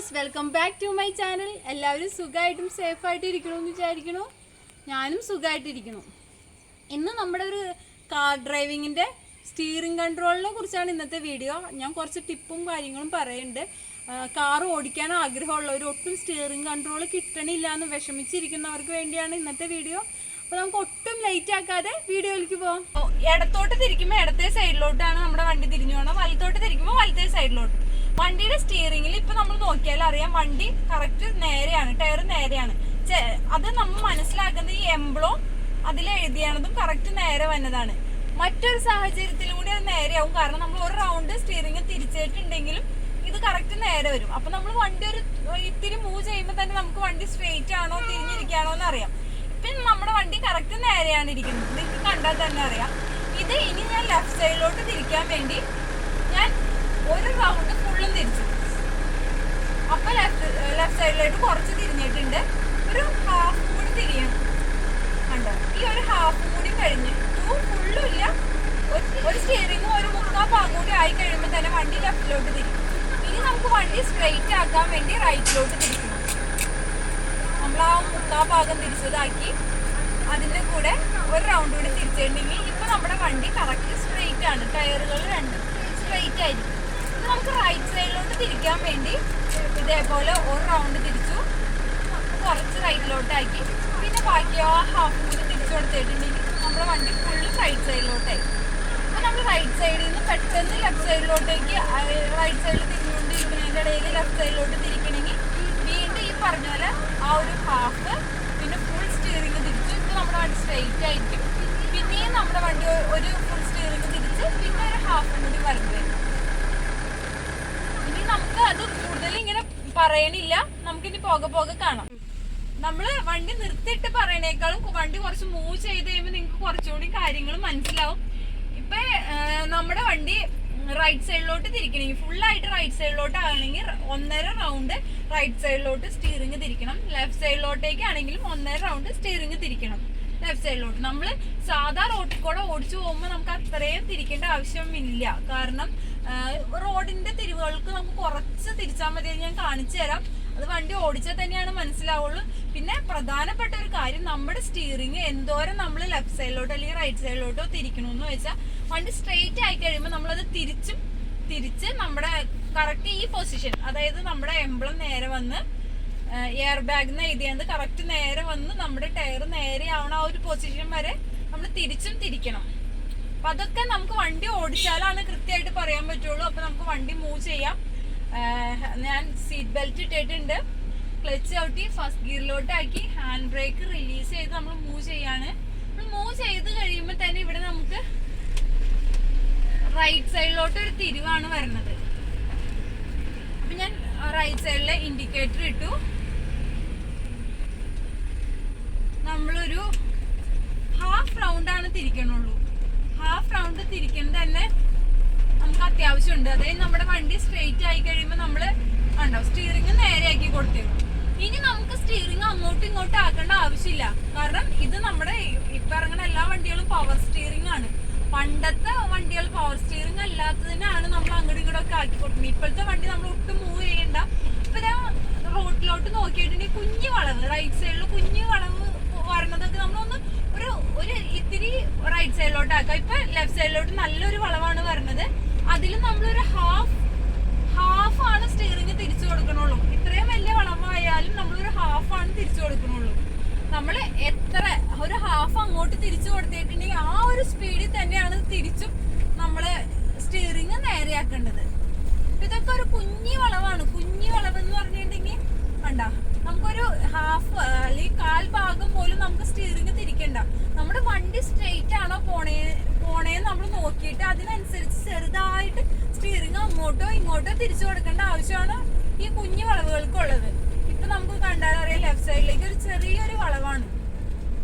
Viewers, welcome back to my channel. എല്ലാവരും സുഖമായിട്ടും സേഫായിട്ട് ഇരിക്കണമെന്ന് വിചാരിക്കണു. ഞാനും സുഖമായിട്ടിരിക്കണു. ഇന്ന് നമ്മുടെ ഒരു കാർ ഡ്രൈവിങ്ങിൻ്റെ സ്റ്റിയറിംഗ് കൺട്രോളിനെ കുറിച്ചാണ് ഇന്നത്തെ വീഡിയോ. ഞാൻ കുറച്ച് ടിപ്പും കാര്യങ്ങളും പറയുന്നുണ്ട്. കാർ ഓടിക്കാൻ ആഗ്രഹമുള്ളവർ, ഒട്ടും സ്റ്റിയറിംഗ് കൺട്രോൾ കിട്ടണില്ല എന്ന് വിഷമിച്ചിരിക്കുന്നവർക്ക് വേണ്ടിയാണ് ഇന്നത്തെ വീഡിയോ. അപ്പോൾ നമുക്ക് ഒട്ടും ലേറ്റ് ആക്കാതെ വീഡിയോയിലേക്ക് പോകാം. ഇടത്തോട്ട് തിരിക്കുമ്പോൾ ഇടത്തെ സൈഡിലോട്ടാണ് നമ്മുടെ വണ്ടി തിരിഞ്ഞു പോകണം, വലത്തോട്ട് തിരിക്കുമ്പോൾ വലത്തെ സൈഡിലോട്ട്. വണ്ടിയുടെ സ്റ്റിയറിംഗിൽ ഇപ്പൊ നമ്മൾ നോക്കിയാൽ അറിയാം വണ്ടി കറക്റ്റ് നേരെയാണ്, ടയർ നേരെയാണ്. അത് നമ്മൾ മനസ്സിലാക്കുന്നത് ഈ എംബ്ലോ അതിൽ എഴുതിയാണതും കറക്റ്റ് നേരെ വന്നതാണ്. മറ്റൊരു സാഹചര്യത്തിലും കൂടി അത് നേരെയാവും, കാരണം നമ്മൾ ഒരു റൗണ്ട് സ്റ്റിയറിംഗ് തിരിച്ചിട്ടുണ്ടെങ്കിലും ഇത് കറക്റ്റ് നേരെ വരും. അപ്പൊ നമ്മൾ വണ്ടി ഒരു ഇത്തിരി മൂവ് ചെയ്യുമ്പോൾ തന്നെ നമുക്ക് വണ്ടി സ്ട്രെയിറ്റ് ആണോ തിരിഞ്ഞിരിക്കുകയാണോ എന്ന് അറിയാം. ഇപ്പൊ നമ്മുടെ വണ്ടി കറക്റ്റ് നേരെയാണ് ഇരിക്കുന്നത്, നിങ്ങൾക്ക് കണ്ടാൽ തന്നെ അറിയാം. ഇത് ഇനി ഞാൻ ലെഫ്റ്റ് സൈഡിലോട്ട് തിരിക്കാൻ വേണ്ടി ഞാൻ ഒരു റൗണ്ട് ഫുള്ളും തിരിച്ചു. അപ്പൊ ലെഫ്റ്റ് സൈഡിലോട്ട് കുറച്ച് തിരിഞ്ഞിട്ടുണ്ട്, ഒരു ഹാഫ് കൂടി തിരിയണം. കണ്ടോ, ഈ ഒരു ഹാഫ് കൂടി കഴിഞ്ഞ് ഫുള്ളും ഇല്ല, ഒരു സ്റ്റിയറിംഗും ഒരു മുക്കാൽ ഭാഗം കൂടി ആയി കഴിയുമ്പോൾ തന്നെ വണ്ടി ലെഫ്റ്റിലോട്ട് തിരിക്കും. ഇനി നമുക്ക് വണ്ടി സ്ട്രെയിറ്റ് ആക്കാൻ വേണ്ടി റൈറ്റിലോട്ട് തിരിക്കണം. നമ്മൾ ആ മുക്കാൽ ഭാഗം തിരിച്ചതാക്കി അതിൻ്റെ കൂടെ ഒരു റൗണ്ട് കൂടി തിരിച്ചിട്ടുണ്ടെങ്കിൽ ഇപ്പൊ നമ്മുടെ വണ്ടി കറക്റ്റ് സ്ട്രെയിറ്റ് ആണ്, ടയറുകൾ രണ്ടും സ്ട്രെയിറ്റ് ആയിരിക്കും. നമുക്ക് റൈറ്റ് സൈഡിലോട്ട് തിരിക്കാൻ വേണ്ടി ഇതേപോലെ ഒരു റൗണ്ട് തിരിച്ചു, കുറച്ച് റൈറ്റിലോട്ടാക്കി, പിന്നെ ബാക്കി ആ ഹാഫ് കൂടി തിരിച്ചു കൊടുത്തിട്ടുണ്ടെങ്കിൽ നമ്മുടെ വണ്ടി ഫുള്ള് റൈറ്റ് സൈഡിലോട്ടായി. അപ്പോൾ നമ്മൾ റൈറ്റ് സൈഡിൽ നിന്ന് പെട്ടെന്ന് ലെഫ്റ്റ് സൈഡിലോട്ടേക്ക്, റൈറ്റ് സൈഡിൽ തിരിഞ്ഞുകൊണ്ടിരിക്കുന്നതിൻ്റെ ഇടയിൽ ലെഫ്റ്റ് സൈഡിലോട്ട് തിരിക്കണമെങ്കിൽ വീണ്ടും ഈ പറഞ്ഞ പോലെ ആ ഒരു ഹാഫ് പിന്നെ ഫുൾ സ്റ്റിയറിംഗ് തിരിച്ചു. ഇപ്പോൾ നമ്മുടെ വണ്ടി സ്ട്രെയിറ്റ് ആയിരിക്കും. പിന്നെയും നമ്മുടെ വണ്ടി ഒരു ഫുൾ സ്റ്റിയറിംഗ് തിരിച്ച് പിന്നെ ഒരു ഹാഫും കൂടി വരണ്ടു വരും. നമുക്ക് അത് കൂടുതൽ ഇങ്ങനെ പറയണില്ല, നമുക്കിനി പോകെ പോകെ കാണാം. നമ്മള് വണ്ടി നിർത്തിയിട്ട് പറയണേക്കാളും വണ്ടി കുറച്ച് മൂവ് ചെയ്ത് കഴിയുമ്പോൾ നിങ്ങൾക്ക് കുറച്ചുകൂടി കാര്യങ്ങൾ മനസ്സിലാവും. ഇപ്പൊ നമ്മുടെ വണ്ടി റൈറ്റ് സൈഡിലോട്ട് തിരിക്കണമെങ്കിൽ, ഫുള്ളായിട്ട് റൈറ്റ് സൈഡിലോട്ട് ആണെങ്കിൽ 1.5 റൗണ്ട് റൈറ്റ് സൈഡിലോട്ട് സ്റ്റിയറിംഗ് തിരിക്കണം. ലെഫ്റ്റ് സൈഡിലോട്ടേക്ക് ആണെങ്കിലും 1.5 റൗണ്ട് സ്റ്റിയറിംഗ് തിരിക്കണം ലെഫ്റ്റ് സൈഡിലോട്ട്. നമ്മൾ സാധാ റോഡിൽ കൂടെ ഓടിച്ചു പോകുമ്പോൾ നമുക്ക് അത്രയും തിരിക്കേണ്ട ആവശ്യമില്ല, കാരണം റോഡിന്റെ തിരിവുകൾക്ക് നമുക്ക് കുറച്ച് തിരിച്ചാൽ മതി. ഞാൻ കാണിച്ചു തരാം, അത് വണ്ടി ഓടിച്ചാൽ തന്നെയാണ് മനസ്സിലാവുള്ളൂ. പിന്നെ പ്രധാനപ്പെട്ട ഒരു കാര്യം, നമ്മുടെ സ്റ്റിയറിംഗ് എന്തോരം നമ്മൾ ലെഫ്റ്റ് സൈഡിലോട്ടോ അല്ലെങ്കിൽ റൈറ്റ് സൈഡിലോട്ടോ തിരിക്കണമെന്ന് വെച്ചാൽ വണ്ടി സ്ട്രെയിറ്റ് ആയി കഴിയുമ്പോൾ നമ്മളത് തിരിച്ച് നമ്മുടെ കറക്റ്റ് ഈ പൊസിഷൻ, അതായത് നമ്മുടെ എംബ്ലം നേരെ വന്ന് എയർ ബാഗിന്ന് എഴുതിയത് കറക്റ്റ് നേരെ വന്ന് നമ്മുടെ ടയർ നേരെ ആവണ ആ ഒരു പൊസിഷൻ വരെ നമ്മൾ തിരിക്കണം. അപ്പൊ അതൊക്കെ നമുക്ക് വണ്ടി ഓടിച്ചാലാണ് കൃത്യമായിട്ട് പറയാൻ പറ്റുള്ളൂ. അപ്പൊ നമുക്ക് വണ്ടി മൂവ് ചെയ്യാം. ഞാൻ സീറ്റ് ബെൽറ്റ് ഇട്ടിട്ടുണ്ട്, ക്ലച്ച് ഔട്ടി ഫസ്റ്റ് ഗിയറിലോട്ടാക്കി, ഹാൻഡ് ബ്രേക്ക് റിലീസ് ചെയ്ത് നമ്മൾ മൂവ് ചെയ്യാണ്. മൂവ് ചെയ്ത് കഴിയുമ്പോൾ തന്നെ ഇവിടെ നമുക്ക് റൈറ്റ് സൈഡിലോട്ട് ഒരു തിരിവാണ് വരുന്നത്. അപ്പൊ ഞാൻ റൈറ്റ് സൈഡിലെ ഇൻഡിക്കേറ്റർ ഇട്ടു. നമ്മളൊരു ഹാഫ് റൗണ്ട് ആണ് തിരിക്കണുള്ളൂ. ഹാഫ് റൗണ്ട് തിരിക്കുന്നത് തന്നെ നമുക്ക് അത്യാവശ്യമുണ്ട്. അതായത് നമ്മുടെ വണ്ടി സ്ട്രെയിറ്റ് ആയി കഴിയുമ്പോൾ നമ്മള് കണ്ടോ സ്റ്റിയറിംഗ് നേരെയാക്കി കൊടുത്തേക്കും. ഇനി നമുക്ക് സ്റ്റിയറിംഗ് അങ്ങോട്ടും ഇങ്ങോട്ടും ആക്കേണ്ട ആവശ്യമില്ല, കാരണം ഇത് നമ്മുടെ ഇപ്പൊ ഇറങ്ങുന്ന എല്ലാ വണ്ടികളും പവർ സ്റ്റിയറിംഗ് ആണ്. പണ്ടത്തെ വണ്ടികൾ പവർ സ്റ്റിയറിംഗ് അല്ലാത്തതിനാണ് നമ്മൾ അങ്ങോട്ടും ഇങ്ങോട്ടും ഒക്കെ ആക്കി കൊടുക്കുന്നത്. ഇപ്പോഴത്തെ വണ്ടി നമ്മൾ ഒട്ടും മൂവ് ചെയ്യണ്ട. ഇപ്പൊ റോഡിലോട്ട് നോക്കിയിട്ടുണ്ടെങ്കിൽ കുഞ്ഞു വളവ്, റൈറ്റ് സൈഡിൽ കുഞ്ഞു വളവ് വരണതൊക്കെ നമ്മളൊന്ന് ഒരു ഇത്തിരി റൈറ്റ് സൈഡിലോട്ട് ആക്കാം. ഇപ്പൊ ലെഫ്റ്റ് സൈഡിലോട്ട് നല്ലൊരു വളവാണ് വരുന്നത്, അതിൽ നമ്മളൊരു ഹാഫ് ആണ് സ്റ്റിയറിംഗ് തിരിച്ചു കൊടുക്കണുള്ളൂ. ഇത്രയും വലിയ വളവായാലും നമ്മളൊരു ഹാഫ് ആണ് തിരിച്ചു കൊടുക്കണുള്ളൂ. നമ്മൾ എത്ര ഒരു ഹാഫ് അങ്ങോട്ട് തിരിച്ചു കൊടുത്തിട്ടുണ്ടെങ്കിൽ ആ ഒരു സ്പീഡിൽ തന്നെയാണ് തിരിച്ചും നമ്മള് സ്റ്റിയറിംഗ് നേരെയാക്കേണ്ടത്. ഇതൊക്കെ ഒരു കുഞ്ഞി വളവാണ്. കുഞ്ഞി വളവ് എന്ന് പറഞ്ഞിട്ടുണ്ടെങ്കിൽ കണ്ട, നമുക്കൊരു ഹാഫ് അല്ലെങ്കിൽ കാൽ ഭാഗം പോലും നമുക്ക് സ്റ്റിയറിംഗ് തിരിക്കണ്ട. നമ്മുടെ വണ്ടി സ്ട്രെയിറ്റ് ആണോ പോണേന്ന് നമ്മൾ നോക്കിയിട്ട് അതിനനുസരിച്ച് ചെറുതായിട്ട് സ്റ്റിയറിംഗ് അങ്ങോട്ടോ ഇങ്ങോട്ടോ തിരിച്ചു കൊടുക്കേണ്ട ആവശ്യമാണ് ഈ കുഞ്ഞു വളവുകൾക്കുള്ളത്. ഇപ്പൊ നമുക്ക് കണ്ടാൽ അറിയാം, ലെഫ്റ്റ് സൈഡിലേക്ക് ഒരു ചെറിയൊരു വളവാണ്.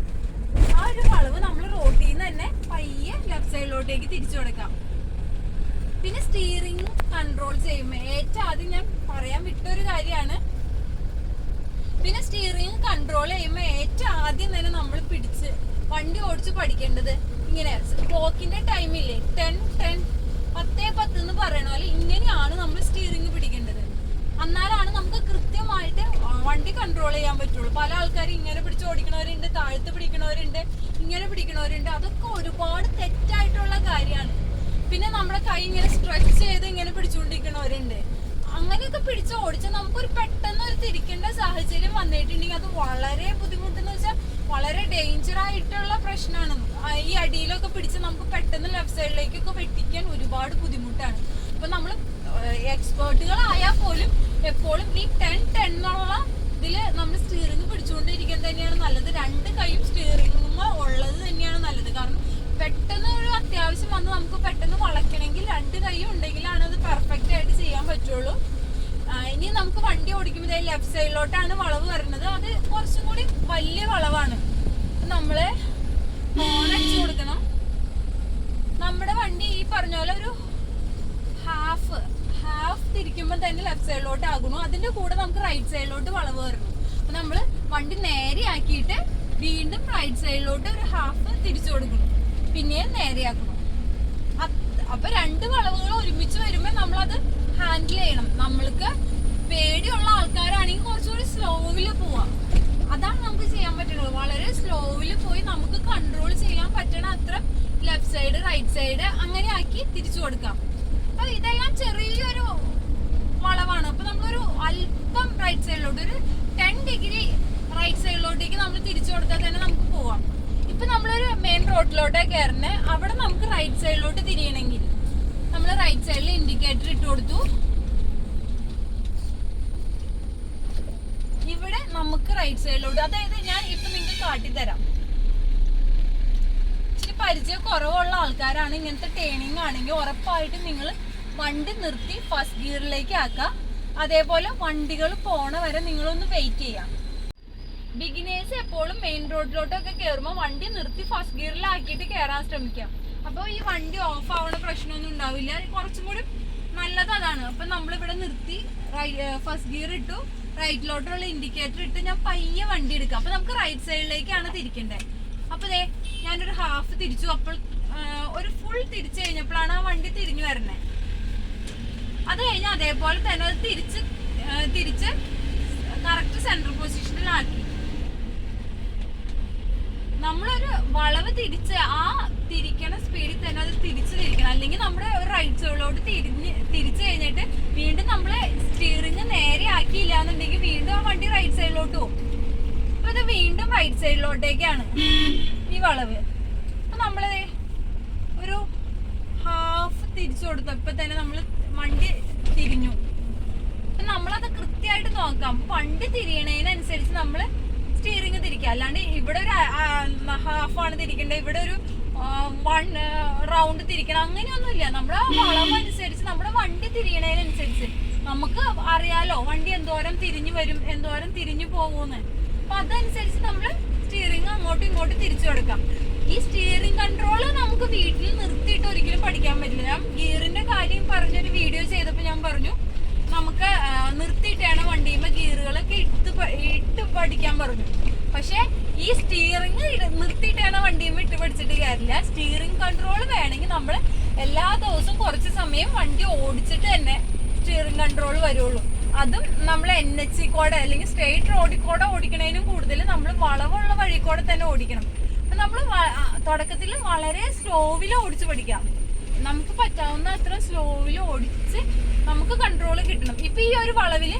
ആ ഒരു വളവ് നമ്മൾ റോട്ടിൽ നിന്ന് തന്നെ പയ്യെ ലെഫ്റ്റ് സൈഡിലോട്ടേക്ക് തിരിച്ചു കൊടുക്കാം. പിന്നെ സ്റ്റിയറിംഗ് കൺട്രോൾ ചെയ്യുമ്പോൾ ഏറ്റവും ആദ്യം ഞാൻ പറയാൻ വിട്ടൊരു കാര്യമാണ്, പിന്നെ സ്റ്റിയറിംഗ് കൺട്രോൾ ചെയ്യുമ്പോൾ ഏറ്റവും ആദ്യം തന്നെ നമ്മൾ പിടിച്ച് വണ്ടി ഓടിച്ച് പഠിക്കേണ്ടത് ഇങ്ങനെ ക്ലോക്കിന്റെ ടൈമില്ലേ 10:10 എന്ന് പറയണ പോലെ ഇങ്ങനെയാണ് നമ്മൾ സ്റ്റിയറിംഗ് പിടിക്കേണ്ടത്. എന്നാലാണ് നമുക്ക് വണ്ടി കൺട്രോൾ ചെയ്യാൻ പറ്റുള്ളൂ. പല ആൾക്കാരും ഇങ്ങനെ പിടിച്ച് ഓടിക്കണവരുണ്ട്, താഴത്ത് പിടിക്കണവരുണ്ട്, ഇങ്ങനെ പിടിക്കണവരുണ്ട്. അതൊക്കെ ഒരുപാട് തെറ്റായിട്ടുള്ള കാര്യമാണ്. പിന്നെ നമ്മുടെ കൈ ഇങ്ങനെ സ്ട്രെച്ച് ചെയ്ത് ഇങ്ങനെ പിടിച്ചുകൊണ്ടിരിക്കണവരുണ്ട്. അങ്ങനെയൊക്കെ പിടിച്ച് ഓടിച്ചാൽ നമുക്കൊരു പെട്ടെന്ന് ഒരു തിരിക്കേണ്ട സാഹചര്യം വന്നിട്ടുണ്ടെങ്കിൽ അത് വളരെ ബുദ്ധിമുട്ടെന്ന് വെച്ചാൽ വളരെ ഡേഞ്ചർ ആയിട്ടുള്ള പ്രശ്നമാണ്. ഈ അടിയിലൊക്കെ പിടിച്ച് നമുക്ക് പെട്ടെന്ന് ലെഫ്റ്റ് സൈഡിലേക്കൊക്കെ വെട്ടിക്കാൻ ഒരുപാട് ബുദ്ധിമുട്ടാണ്. അപ്പൊ നമ്മൾ എക്സ്പേർട്ടുകളായാൽ പോലും എപ്പോഴും ഈ 10-10 എന്നുള്ള ഇതില് നമ്മൾ സ്റ്റിയറിംഗ് പിടിച്ചുകൊണ്ടിരിക്കാൻ തന്നെയാണ് നല്ലത്. 2 കൈയും സ്റ്റിയറിംഗ് ഉള്ളത് തന്നെയാണ് നല്ലത്. കാരണം പെട്ടെന്ന് ഒരു അത്യാവശ്യം വന്ന് നമുക്ക് പെട്ടെന്ന് വളയ്ക്കണമെങ്കിൽ 2 കൈയും ഉണ്ടെങ്കിലാണ് അത് പെർഫെക്റ്റ് ആയിട്ട് ചെയ്യാൻ പറ്റുള്ളൂ. ഇനി നമുക്ക് വണ്ടി ഓടിക്കുമ്പോൾ ലെഫ്റ്റ് സൈഡിലോട്ടാണ് വളവ് വരുന്നത്. അത് കുറച്ചും കൂടി വലിയ വളവാണ്. നമ്മള് ഹോൺ അടിച്ചു കൊടുക്കണം. നമ്മുടെ വണ്ടി ഈ പറഞ്ഞ പോലെ ഒരു ഹാഫ് തിരിക്കുമ്പോൾ തന്നെ ലെഫ്റ്റ് സൈഡിലോട്ട് ആകണു. അതിന്റെ കൂടെ നമുക്ക് റൈറ്റ് സൈഡിലോട്ട് വളവ് വരണം. അപ്പൊ നമ്മള് വണ്ടി നേരെയാക്കിയിട്ട് വീണ്ടും റൈറ്റ് സൈഡിലോട്ട് ഒരു ഹാഫ് തിരിച്ചു കൊടുക്കണം, പിന്നെയും നേരെയാക്കണം. അപ്പൊ 2 വളവുകൾ ഒരുമിച്ച് വരുമ്പോ നമ്മളത് ഹാൻഡിൽ ചെയ്യണം. നമ്മൾക്ക് പേടിയുള്ള ആൾക്കാരാണെങ്കിൽ കുറച്ചുകൂടി സ്ലോവില് പോവാം. അതാണ് നമുക്ക് ചെയ്യാൻ പറ്റുന്നത്. വളരെ സ്ലോവില് പോയി നമുക്ക് കൺട്രോൾ ചെയ്യാൻ പറ്റണ അത്ര ലെഫ്റ്റ് സൈഡ് റൈറ്റ് സൈഡ് അങ്ങനെ ആക്കി തിരിച്ചു കൊടുക്കാം. അപ്പൊ ഇതെല്ലാം ചെറിയൊരു വളവാണ്. അപ്പൊ നമ്മളൊരു അല്പം റൈറ്റ് സൈഡിലോട്ട് ഒരു 10 ഡിഗ്രി റൈറ്റ് സൈഡിലോട്ടേക്ക് നമ്മൾ തിരിച്ചു കൊടുത്താൽ തന്നെ നമുക്ക് പോവാം. ഇപ്പൊ നമ്മളൊരു മെയിൻ റോഡിലോട്ടേ കയറണേ, അവിടെ നമുക്ക് റൈറ്റ് സൈഡിലോട്ട് തിരിയണമെങ്കിൽ നമ്മൾ റൈറ്റ് സൈഡിൽ ഇൻഡിക്കേറ്റർ ഇട്ട് കൊടുത്തു. ഇവിടെ നമുക്ക് റൈറ്റ് സൈഡിലോട്ട്, അതായത് ഞാൻ ഇപ്പൊ നിങ്ങൾക്ക് കാട്ടിത്തരാം. ഇച്ചിരി പരിചയം കുറവുള്ള ആൾക്കാരാണ് ഇങ്ങനത്തെ ട്രെയിനിങ് ആണെങ്കിൽ ഉറപ്പായിട്ടും നിങ്ങൾ വണ്ടി നിർത്തി ഫസ്റ്റ് ഗിയറിലേക്ക് ആക്കുക. അതേപോലെ വണ്ടികൾ പോണ വരെ നിങ്ങളൊന്ന് വെയിറ്റ് ചെയ്യാം. ബിഗിനേഴ്സ് എപ്പോഴും മെയിൻ റോഡിലോട്ടൊക്കെ കയറുമ്പോൾ വണ്ടി നിർത്തി ഫസ്റ്റ് ഗിയറിലാക്കിയിട്ട് കയറാൻ ശ്രമിക്കാം. അപ്പോൾ ഈ വണ്ടി ഓഫ് ആവുന്ന പ്രശ്നമൊന്നും ഉണ്ടാവില്ല. കുറച്ചും കൂടി നല്ലത് അതാണ്. അപ്പം നമ്മളിവിടെ നിർത്തി ഫസ്റ്റ് ഗിയർ ഇട്ടു, റൈറ്റിലോട്ടുള്ള ഇൻഡിക്കേറ്റർ ഇട്ട് ഞാൻ പയ്യെ വണ്ടി എടുക്കാം. അപ്പം നമുക്ക് റൈറ്റ് സൈഡിലേക്കാണ് തിരിക്കേണ്ടത്. അപ്പോൾ ദേ ഞാനൊരു ഹാഫ് തിരിച്ചു. അപ്പോൾ ഒരു ഫുൾ തിരിച്ചു കഴിഞ്ഞപ്പോഴാണ് ആ വണ്ടി തിരിഞ്ഞു വരണേ. അത് കഴിഞ്ഞ് അതേപോലെ തന്നെ അത് തിരിച്ച് കറക്റ്റ് സെൻട്രൽ പൊസിഷനിലാക്കി. നമ്മളൊരു വളവ് തിരിച്ച് ആ തിരിക്കണ സ്പീഡിൽ തന്നെ അത് തിരിക്കണം. അല്ലെങ്കിൽ നമ്മുടെ റൈറ്റ് സൈഡിലോട്ട് തിരിച്ചു കഴിഞ്ഞിട്ട് വീണ്ടും നമ്മള് സ്റ്റിയറിംഗ് നേരെ ആക്കിയില്ല എന്നുണ്ടെങ്കിൽ വീണ്ടും ആ വണ്ടി റൈറ്റ് സൈഡിലോട്ട് പോകും. അപ്പൊ ഇത് വീണ്ടും റൈറ്റ് സൈഡിലോട്ടേക്കാണ് ഈ വളവ്. അപ്പൊ നമ്മള് ഒരു ഹാഫ് തിരിച്ചു കൊടുത്തപ്പോ തന്നെ നമ്മള് വണ്ടി തിരിഞ്ഞു. നമ്മളത് കൃത്യമായിട്ട് നോക്കാം. വണ്ടി തിരിയണതിനനുസരിച്ച് നമ്മള് സ്റ്റിയറിംഗ് തിരിക്കുക. അല്ലാണ്ട് ഇവിടെ ഒരു ഹാഫാണ് തിരിക്കേണ്ടത്, ഇവിടെ ഒരു 1 റൗണ്ട് തിരിക്കണം, അങ്ങനെയൊന്നുമില്ല. നമ്മുടെ വളവ് അനുസരിച്ച് നമ്മുടെ വണ്ടി തിരിയണതിനനുസരിച്ച് നമുക്ക് അറിയാലോ വണ്ടി എന്തോരം തിരിഞ്ഞു വരും, എന്തോരം തിരിഞ്ഞു പോകുമെന്ന്. അപ്പൊ അതനുസരിച്ച് നമ്മള് സ്റ്റിയറിംഗ് അങ്ങോട്ടും ഇങ്ങോട്ടും തിരിച്ചു കൊടുക്കാം. ഈ സ്റ്റിയറിംഗ് കൺട്രോള് നമുക്ക് വീട്ടിൽ നിർത്തിയിട്ട് ഒരിക്കലും പഠിക്കാൻ പറ്റില്ല. ഞാൻ ഗിയറിന്റെ കാര്യം പറഞ്ഞൊരു വീഡിയോ ചെയ്തപ്പോൾ ഞാൻ പറഞ്ഞു നമുക്ക് നിർത്തിയിട്ടാണ് വണ്ടിയുമ്പോ ഗിയറുകളൊക്കെ ഇട്ട് പഠിക്കാൻ പറഞ്ഞു. പക്ഷെ ഈ സ്റ്റിയറിംഗ് നിർത്തിയിട്ടാണ് വണ്ടിയുമ്പോ ഇട്ട് പഠിച്ചിട്ട് കാര്യമില്ല. സ്റ്റിയറിംഗ് കൺട്രോൾ വേണമെങ്കിൽ നമ്മൾ എല്ലാ ദിവസവും കുറച്ച് സമയം വണ്ടി ഓടിച്ചിട്ട് തന്നെ സ്റ്റിയറിംഗ് കൺട്രോൾ വരുള്ളൂ. അതും നമ്മൾ NH കൂടെ അല്ലെങ്കിൽ സ്ട്രെയിറ്റ് റോഡിൽ കൂടെ ഓടിക്കണതിനും കൂടുതൽ നമ്മൾ വളവുള്ള വഴി കൂടെ തന്നെ ഓടിക്കണം. അപ്പൊ നമ്മൾ തുടക്കത്തിൽ വളരെ സ്ലോവിൽ ഓടിച്ച് പഠിക്കാം. നമുക്ക് പറ്റാവുന്ന അത്ര സ്ലോവിൽ ഓടിച്ച് നമുക്ക് കൺട്രോൾ കിട്ടണം. ഇപ്പൊ ഈ ഒരു വളവില്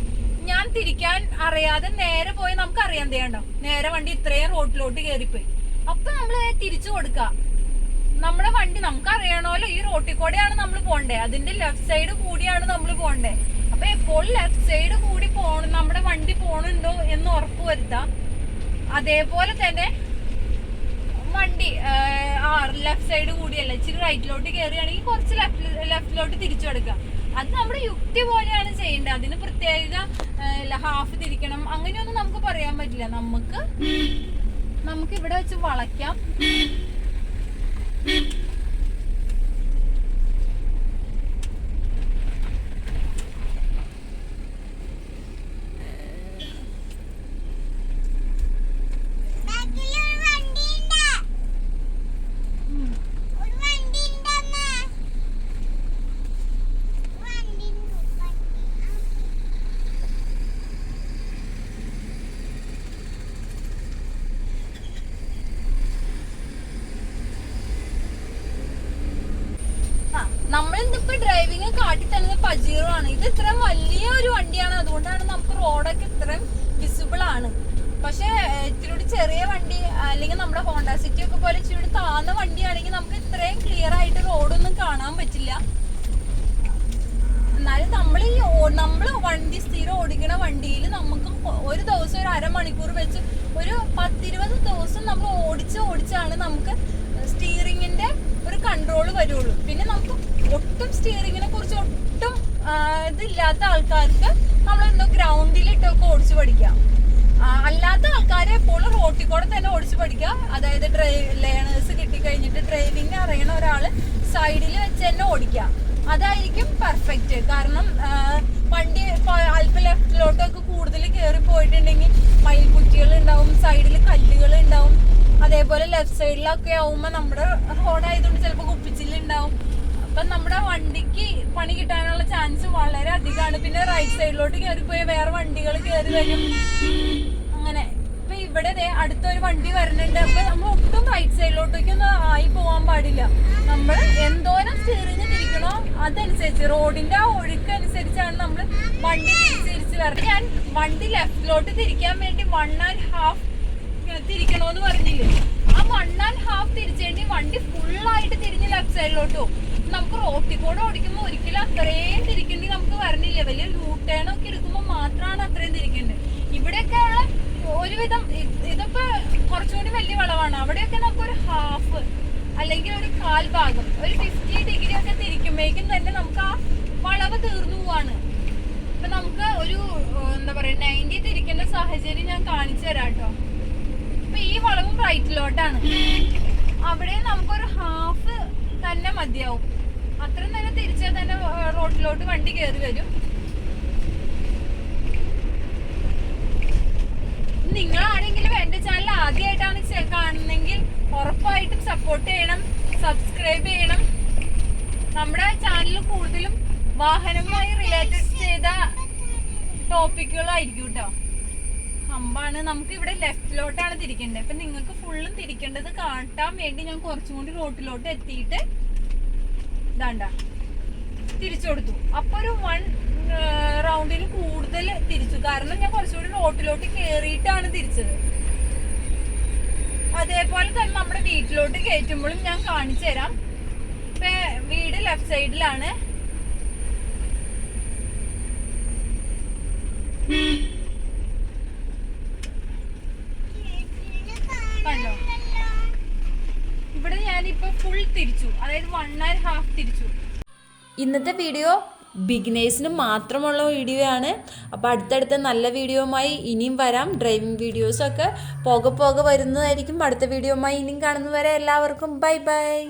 ഞാൻ തിരിക്കാൻ അറിയാതെ നേരെ പോയി നമുക്ക് അറിയാൻ ചെയ്യണ്ടോ, നേരെ വണ്ടി ഇത്രയും റോഡിലോട്ട് കയറിപ്പോയി. അപ്പൊ നമ്മള് തിരിച്ചു കൊടുക്കുക. നമ്മുടെ വണ്ടി നമുക്ക് അറിയണമല്ലോ ഈ റോട്ടിൽ കൂടെയാണ് നമ്മൾ പോണ്ടേ, അതിന്റെ ലെഫ്റ്റ് സൈഡ് കൂടിയാണ് നമ്മൾ പോണ്ടേ. അപ്പൊ എപ്പോഴും ലെഫ്റ്റ് സൈഡ് കൂടി നമ്മുടെ വണ്ടി പോണുണ്ടോ എന്ന് ഉറപ്പ് വരുത്താം. അതേപോലെ തന്നെ വണ്ടി ലെഫ്റ്റ് സൈഡ് കൂടിയല്ല, ഇച്ചിരി റൈറ്റിലോട്ട് കയറുകയാണെങ്കിൽ കുറച്ച് ലെഫ്റ്റിലോട്ട് തിരിച്ചു കൊടുക്കുക. അത് നമ്മുടെ യുക്തി പോലെയാണ് ചെയ്യേണ്ടത്. അതിന് പ്രത്യേക ഹാഫ് തിരിക്കണം അങ്ങനെയൊന്നും നമുക്ക് പറയാൻ പറ്റില്ല. നമുക്ക് ഇവിടെ വെച്ച് വളയ്ക്കാം. ഇന്നിപ്പോ ഡ്രൈവിംഗ് കാട്ടി തന്നത് പജീറോ ആണ്. ഇത് ഇത്രയും വലിയ ഒരു വണ്ടിയാണ്, അതുകൊണ്ടാണ് നമുക്ക് റോഡൊക്കെ ഇത്രയും വിസിബിൾ ആണ്. പക്ഷെ ഇച്ചിരി ചെറിയ വണ്ടി അല്ലെങ്കിൽ നമ്മുടെ ഹോണ്ട സിറ്റി ഒക്കെ പോലെ ഇച്ചിരി താന്ന വണ്ടിയാണെങ്കിൽ നമുക്ക് ഇത്രയും ക്ലിയർ ആയിട്ട് റോഡൊന്നും കാണാൻ പറ്റില്ല. എന്നാലും നമ്മൾ വണ്ടി സ്ഥിരം ഓടിക്കണ വണ്ടിയിൽ നമുക്ക് ഒരു ദിവസം ഒരു അരമണിക്കൂർ വെച്ച് ഒരു 10-20 ദിവസം നമ്മൾ ഓടിച്ചാണ് നമുക്ക് സ്റ്റീറിങ്ങിന്റെ ഒരു കൺട്രോൾ വരുള്ളൂ. പിന്നെ നമുക്ക് ഒട്ടും സ്റ്റീറിങ്ങിനെ കുറിച്ച് ഒട്ടും ഇതില്ലാത്ത ആൾക്കാർക്ക് നമ്മളെന്തോ ഗ്രൗണ്ടിലിട്ടൊക്കെ ഓടിച്ചു പഠിക്കാം. അല്ലാത്ത ആൾക്കാരെ എപ്പോഴും റോട്ടിൽ കൂടെ തന്നെ ഓടിച്ചു പഠിക്കുക. അതായത് ലേണേഴ്സ് കിട്ടിക്കഴിഞ്ഞിട്ട് ഡ്രൈവിംഗ് അറിയണ ഒരാള് സൈഡിൽ വെച്ച് തന്നെ ഓടിക്കുക. അതായിരിക്കും പെർഫെക്റ്റ്. കാരണം വണ്ടി അല്പം ലെഫ്റ്റിലോട്ടൊക്കെ കൂടുതൽ കയറി പോയിട്ടുണ്ടെങ്കിൽ മയിൽക്കുറ്റികൾ ഉണ്ടാവും, സൈഡിൽ കല്ലുകൾ ഉണ്ടാവും. അതേപോലെ ലെഫ്റ്റ് സൈഡിലൊക്കെ ആവുമ്പോൾ നമ്മുടെ റോഡായതുകൊണ്ട് ചിലപ്പോൾ കുപ്പിച്ചില്ലുണ്ടാവും. അപ്പം നമ്മുടെ വണ്ടിക്ക് പണി കിട്ടാനുള്ള ചാൻസ് വളരെ അധികമാണ്. പിന്നെ റൈറ്റ് സൈഡിലോട്ട് കയറിപ്പോയ വേറെ വണ്ടികൾ കയറി വരും. അങ്ങനെ ഇപ്പൊ ഇവിടെ അടുത്തൊരു വണ്ടി വരുന്നുണ്ട്. അപ്പൊ നമ്മൾ ഒട്ടും റൈറ്റ് സൈഡിലോട്ടേക്കൊന്നും ആയി പോവാൻ പാടില്ല. നമ്മൾ എന്തോരം സ്റ്റീറിങ് തിരിക്കണോ അതനുസരിച്ച് റോഡിന്റെ ആ ഒഴുക്കനുസരിച്ചാണ് നമ്മൾ വണ്ടി തിരിച്ച് വരണം. ഞാൻ വണ്ടി ലെഫ്റ്റിലോട്ട് തിരിക്കാൻ വേണ്ടി 1.5 തിരിക്കണോന്ന് പറഞ്ഞില്ലേ, ആ 1.5 തിരിച്ചേണ്ടി വണ്ടി ഫുള്ളായിട്ട് തിരിഞ്ഞ് ലെഫ്റ്റ് സൈഡിലോട്ട് പോകും. നമുക്ക് റോട്ടിൽ കൂടെ ഓടിക്കുമ്പോൾ ഒരിക്കലും അത്രയും തിരിക്കേണ്ടി നമുക്ക് വരണില്ല. വലിയ ലൂട്ടേൺ ഒക്കെ എടുക്കുമ്പോൾ മാത്രമാണ് അത്രയും തിരിക്കേണ്ടത്. ഇവിടെയൊക്കെ ഉള്ള ഒരുവിധം ഇതിപ്പോ കുറച്ചുകൂടി വലിയ വളവാണ്. അവിടെയൊക്കെ നമുക്ക് ഒരു ഹാഫ് അല്ലെങ്കിൽ ഒരു 1/4 ഭാഗം ഒരു 50 ഡിഗ്രി ഒക്കെ തിരിക്കുമ്പോഴേക്കും തന്നെ നമുക്ക് ആ വളവ് തീർന്നു പോവാണ്. ഇപ്പൊ നമുക്ക് ഒരു എന്താ പറയാ 90 തിരിക്കേണ്ട സാഹചര്യം ഞാൻ കാണിച്ചു തരാം കേട്ടോ. ഇപ്പൊ ഈ വളവും റൈറ്റിലോട്ടാണ്, അവിടെ നമുക്കൊരു ഹാഫ് തന്നെ മതിയാവും. അത്രയും തന്നെ തിരിച്ചാൽ തന്നെ റോഡിലോട്ട് വണ്ടി കയറി വരും. നിങ്ങളാണെങ്കിലും എന്റെ ചാനൽ ആദ്യമായിട്ടാണ് കാണുന്നെങ്കിൽ ഉറപ്പായിട്ടും സപ്പോർട്ട് ചെയ്യണം, സബ്സ്ക്രൈബ് ചെയ്യണം. നമ്മുടെ ചാനൽ കൂടുതലും വാഹനവുമായി റിലേറ്റഡ് ചെയ്ത ടോപ്പിക്കുകളായിരിക്കും കേട്ടോ. അമ്പാണ് നമുക്ക് ഇവിടെ ലെഫ്റ്റിലോട്ടാണ് തിരിക്കേണ്ടത്. അപ്പൊ നിങ്ങൾക്ക് ഫുള്ളും തിരിക്കേണ്ടത് കാട്ടാൻ വേണ്ടി ഞാൻ കുറച്ചും കൂടി റോട്ടിലോട്ട് എത്തിയിട്ട് ഇതാണ്ട തിരിച്ചു കൊടുത്തു. അപ്പൊ ഒരു 1 റൗണ്ടിന് കൂടുതൽ തിരിച്ചു. കാരണം ഞാൻ കുറച്ചുകൂടി റോട്ടിലോട്ട് കേറിയിട്ടാണ് തിരിച്ചത്. അതേപോലെ തന്നെ നമ്മുടെ വീട്ടിലോട്ട് കയറ്റുമ്പോഴും ഞാൻ കാണിച്ചു തരാം. ഇപ്പൊ വീട് ലെഫ്റ്റ് സൈഡിലാണ്. കണ്ടോ, ഇവിടെ ഞാനിപ്പോ ഫുൾ തിരിച്ചു, അതായത് 1.5 തിരിച്ചു. ഇന്നത്തെ വീഡിയോ ബിഗിനേഴ്സിന് മാത്രമുള്ള വീഡിയോ ആണ്. അപ്പോൾ അടുത്തടുത്ത നല്ല വീഡിയോയുമായി ഇനിയും വരാം. ഡ്രൈവിംഗ് വീഡിയോസൊക്കെ പോകെ വരുന്നതായിരിക്കും. അടുത്ത വീഡിയോയുമായി ഇനിയും കാണുന്നവരെ എല്ലാവർക്കും ബൈ ബൈ.